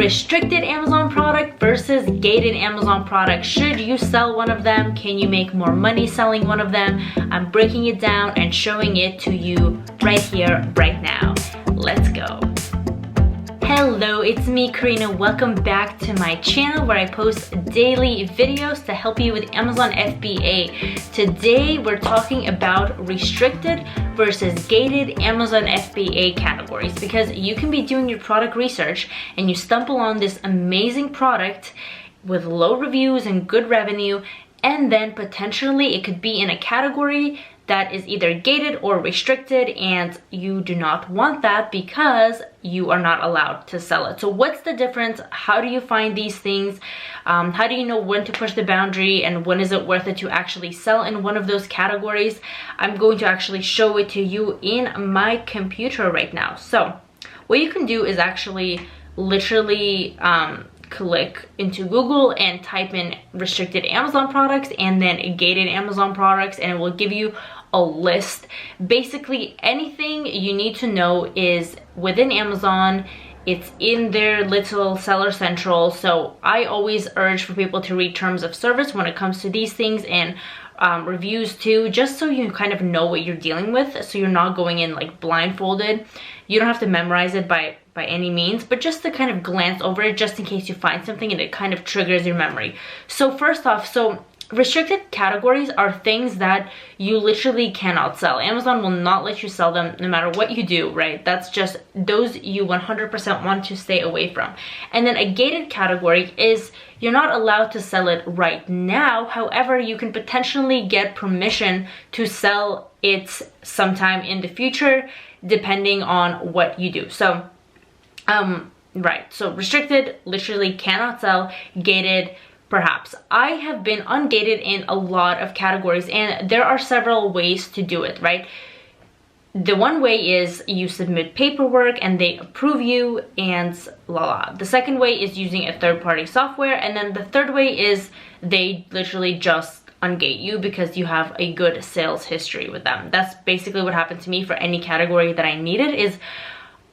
restricted Amazon product versus gated Amazon product. Should you sell one of them? Can you make more money selling one of them? I'm breaking it down and showing it to you right here, right now. Let's go. Hello, it's me, Karina. Welcome back to my channel where I post daily videos to help you with Amazon FBA. Today, we're talking about restricted versus gated Amazon FBA categories, because you can be doing your product research and you stumble on this amazing product with low reviews and good revenue, and then potentially it could be in a category that is either gated or restricted, and you do not want that because you are not allowed to sell it. So what's the difference? How do you find these things? How do you know when to push the boundary and when is it worth it to actually sell in one of those categories? I'm going to actually show it to you in my computer right now. So what you can do is actually literally click into Google and type in restricted Amazon products and then gated Amazon products, and it will give you a list. Basically anything you need to know is within Amazon. It's in their little seller central. So I always urge for people to read terms of service when it comes to these things, and reviews too, just so you kind of know what you're dealing with, so you're not going in like blindfolded. You don't have to memorize it by any means, but just to kind of glance over it just in case you find something and it kind of triggers your memory. So first off, so restricted categories are things that you literally cannot sell. Amazon will not let you sell them no matter what you do, right? That's just those you 100% want to stay away from. And then a gated category is you're not allowed to sell it right now. However, you can potentially get permission to sell it sometime in the future, depending on what you do. So, right. So restricted, literally cannot sell. Gated, perhaps. I have been ungated in a lot of categories, and there are several ways to do it, right? The one way is you submit paperwork and they approve you and The second way is using a third-party software, and then the third way is they literally just ungate you because you have a good sales history with them. That's basically what happened to me for any category that I needed. Is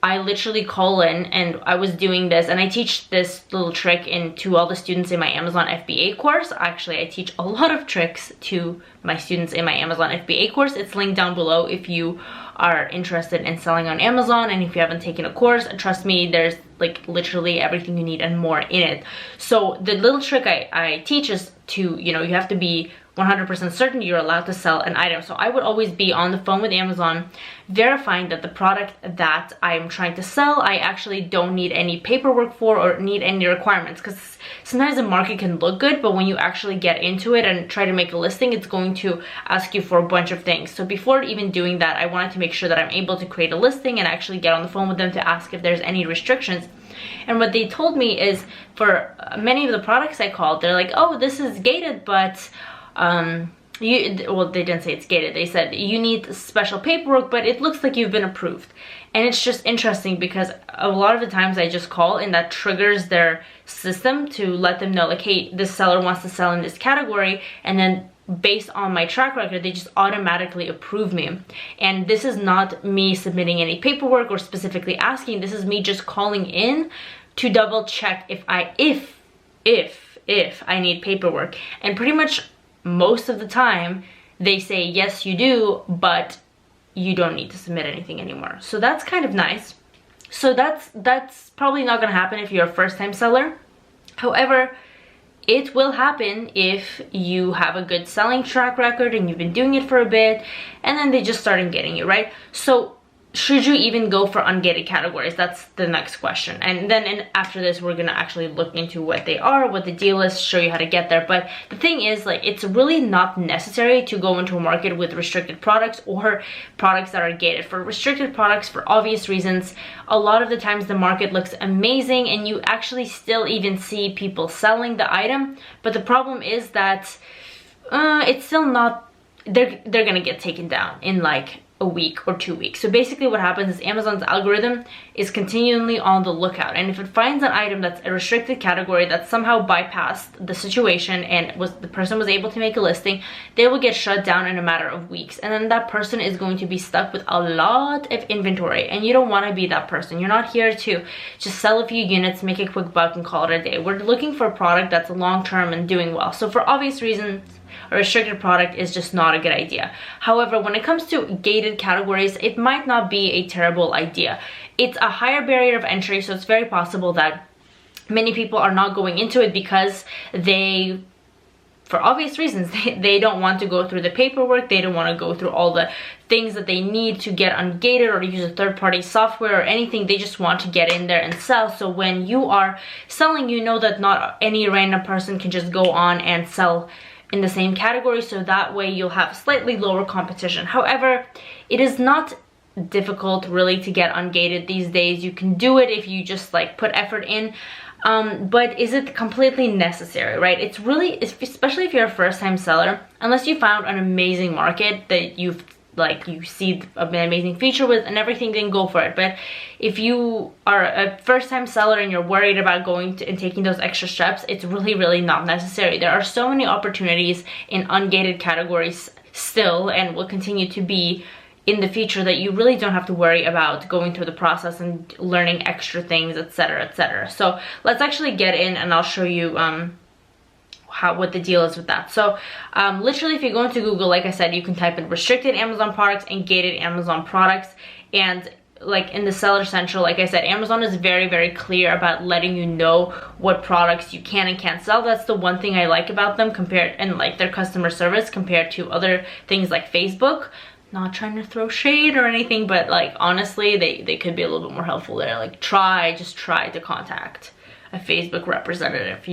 I literally call in, and I was doing this, and I teach this little trick to all the students in my Amazon FBA course. Actually, I teach a lot of tricks to my students in my Amazon FBA course. It's linked down below if you are interested in selling on Amazon, and if you haven't taken a course, trust me, there's like literally everything you need and more in it. So the little trick I teach is to, you have to be 100% certain you're allowed to sell an item. So I would always be on the phone with Amazon verifying that the product that I'm trying to sell, I actually don't need any paperwork for or need any requirements, because sometimes the market can look good, but when you actually get into it and try to make a listing, it's going to ask you for a bunch of things. So before even doing that, I wanted to make sure that I'm able to create a listing and actually get on the phone with them to ask if there's any restrictions. And what they told me is for many of the products I called, they're like, oh, this is gated, but well, they didn't say it's gated. They said you need special paperwork, but it looks like you've been approved. And it's just interesting because a lot of the times I just call and that triggers their system to let them know, like, hey, this seller wants to sell in this category, and then based on my track record, they just automatically approve me. And this is not me submitting any paperwork or specifically asking. This is me just calling in to double check if I need paperwork. And pretty much most of the time they say yes you do, but you don't need to submit anything anymore. So that's kind of nice. So that's probably not gonna happen if you're a first-time seller. However, it will happen if you have a good selling track record and you've been doing it for a bit, and then they just start getting you, right? So should you even go for ungated categories? That's the next question. And then after this, we're gonna actually look into what they are, what the deal is, show you how to get there. But the thing is, like, it's really not necessary to go into a market with restricted products or products that are gated. For restricted products, for obvious reasons, a lot of the times the market looks amazing and you actually still even see people selling the item. But the problem is that it's still not, they're gonna get taken down in like a week or 2 weeks. So basically what happens is Amazon's algorithm is continually on the lookout, and if it finds an item that's a restricted category that somehow bypassed the situation and the person was able to make a listing, they will get shut down in a matter of weeks, and then that person is going to be stuck with a lot of inventory, and you don't want to be that person. You're not here to just sell a few units, make a quick buck, and call it a day. We're looking for a product that's long-term and doing well. So for obvious reasons, a restricted product is just not a good idea. However, when it comes to gated categories, it might not be a terrible idea. It's a higher barrier of entry, so it's very possible that many people are not going into it because they, for obvious reasons, they don't want to go through the paperwork, they don't want to go through all the things that they need to get ungated or to use a third-party software or anything. They just want to get in there and sell. So when you are selling, you know that not any random person can just go on and sell in the same category, so that way you'll have slightly lower competition. However, it is not difficult really to get ungated these days. You can do it if you just like put effort in, but is it completely necessary, right? It's really, especially if you're a first-time seller, unless you found an amazing market that you see an amazing feature with and everything, then go for it. But if you are a first-time seller and you're worried about going and taking those extra steps, it's really not necessary. There are so many opportunities in ungated categories still, and will continue to be in the future, that you really don't have to worry about going through the process and learning extra things, etc, etc. So let's actually get in and I'll show you what the deal is with that. So literally, if you go into Google, like I said, you can type in restricted Amazon products and gated Amazon products, and like in the Seller Central, like I said, Amazon is very clear about letting you know what products you can and can't sell. That's the one thing I like about them and like their customer service compared to other things like Facebook. Not trying to throw shade or anything, but like honestly, they could be a little bit more helpful there. Like just try to contact a Facebook representative.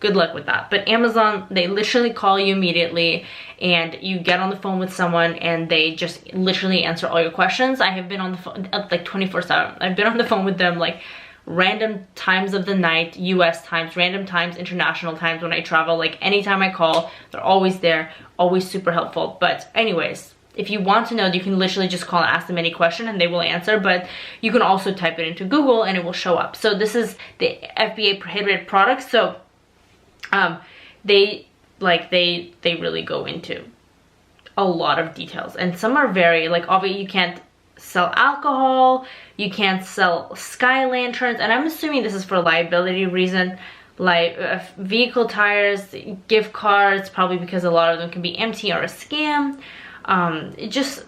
Good luck with that. But Amazon, they literally call you immediately and you get on the phone with someone and they just literally answer all your questions. I have been on the phone like 24/7. I've been on the phone with them like random times of the night, US times, random times, international times when I travel. Like anytime I call, they're always there, always super helpful. But anyways, if you want to know, you can literally just call and ask them any question and they will answer, but you can also type it into Google and it will show up. So this is the FBA prohibited products. So they really go into a lot of details, and some are very like, obviously you can't sell alcohol, you can't sell sky lanterns, and I'm assuming this is for liability reason, like vehicle tires, gift cards, probably because a lot of them can be empty or a scam. Just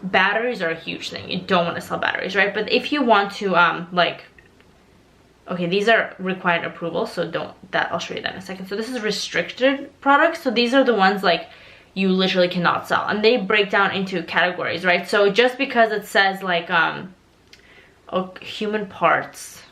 batteries are a huge thing. You don't want to sell batteries, right? But if you want to okay, these are required approval, so I'll show you that in a second. So this is restricted products. So these are the ones like you literally cannot sell, and they break down into categories, right? So just because it says like human parts,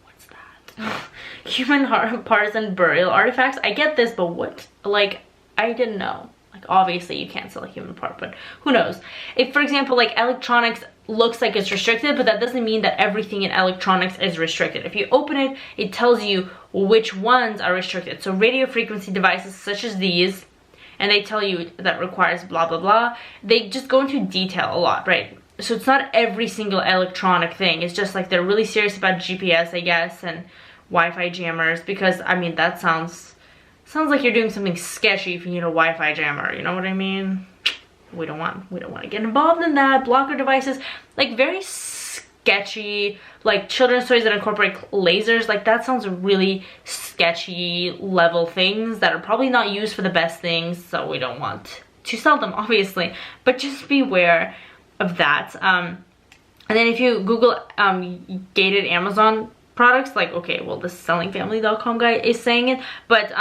what's that? Human parts and burial artifacts. I get this, but what? Like, I didn't know. Like, obviously you can't sell a human part, but who knows? If, for example, like electronics looks like it's restricted, but that doesn't mean that everything in electronics is restricted. If you open it, it tells you which ones are restricted. So radio frequency devices such as these, and they tell you that requires blah blah blah. They just go into detail a lot, right? So it's not every single electronic thing. It's just like they're really serious about GPS, I guess, and Wi-Fi jammers, because I mean that sounds like you're doing something sketchy if you need a Wi-Fi jammer, you know what I mean? We don't want to get involved in that. Blocker devices, like very sketchy, like children's toys that incorporate lasers, like that sounds really sketchy level things that are probably not used for the best things, so we don't want to sell them, obviously, but just beware of that. And then if you Google gated Amazon products, like, okay, well, this sellingfamily.com guy is saying it, but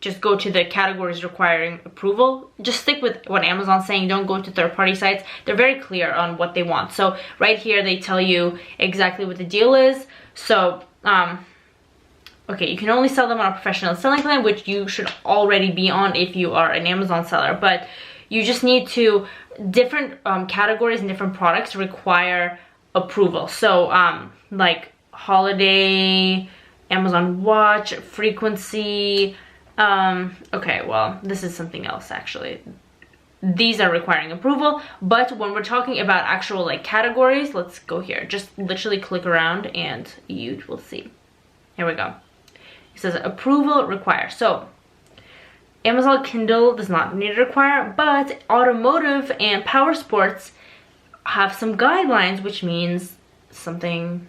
just go to the categories requiring approval. Just stick with what Amazon's saying. Don't go to third-party sites. They're very clear on what they want. So right here, they tell you exactly what the deal is. So, okay, you can only sell them on a professional selling plan, which you should already be on if you are an Amazon seller. But you just need to, different categories and different products require approval. So, like holiday, Amazon watch, frequency, okay, well, this is something else actually. these are requiring approval. But when we're talking about actual like categories, let's go here. Just literally click around and you will see. Here we go. It says approval required. So Amazon Kindle does not need to require, but automotive and power sports have some guidelines, which means something,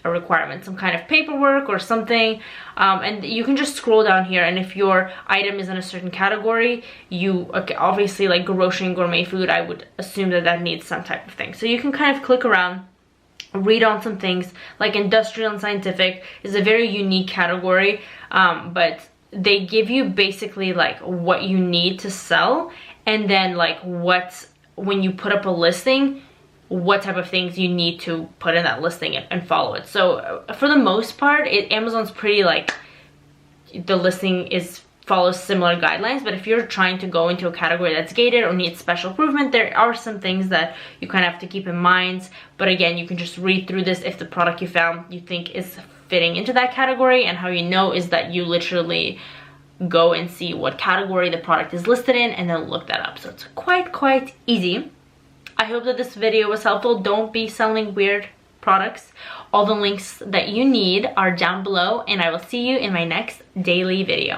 a requirement, some kind of paperwork or something. And you can just scroll down here, and if your item is in a certain category, you, okay, obviously like grocery and gourmet food, I would assume that that needs some type of thing. So you can kind of click around, read on some things. Like industrial and scientific is a very unique category, but they give you basically like what you need to sell, and then like when you put up a listing, what type of things you need to put in that listing and follow it. So for the most part, Amazon's pretty like, the listing follows similar guidelines. But if you're trying to go into a category that's gated or needs special improvement, there are some things that you kind of have to keep in mind. But again, you can just read through this if the product you found you think is fitting into that category. And how you know is that you literally go and see what category the product is listed in and then look that up. So it's quite easy. I hope that this video was helpful. Don't be selling weird products. All the links that you need are down below, and I will see you in my next daily video.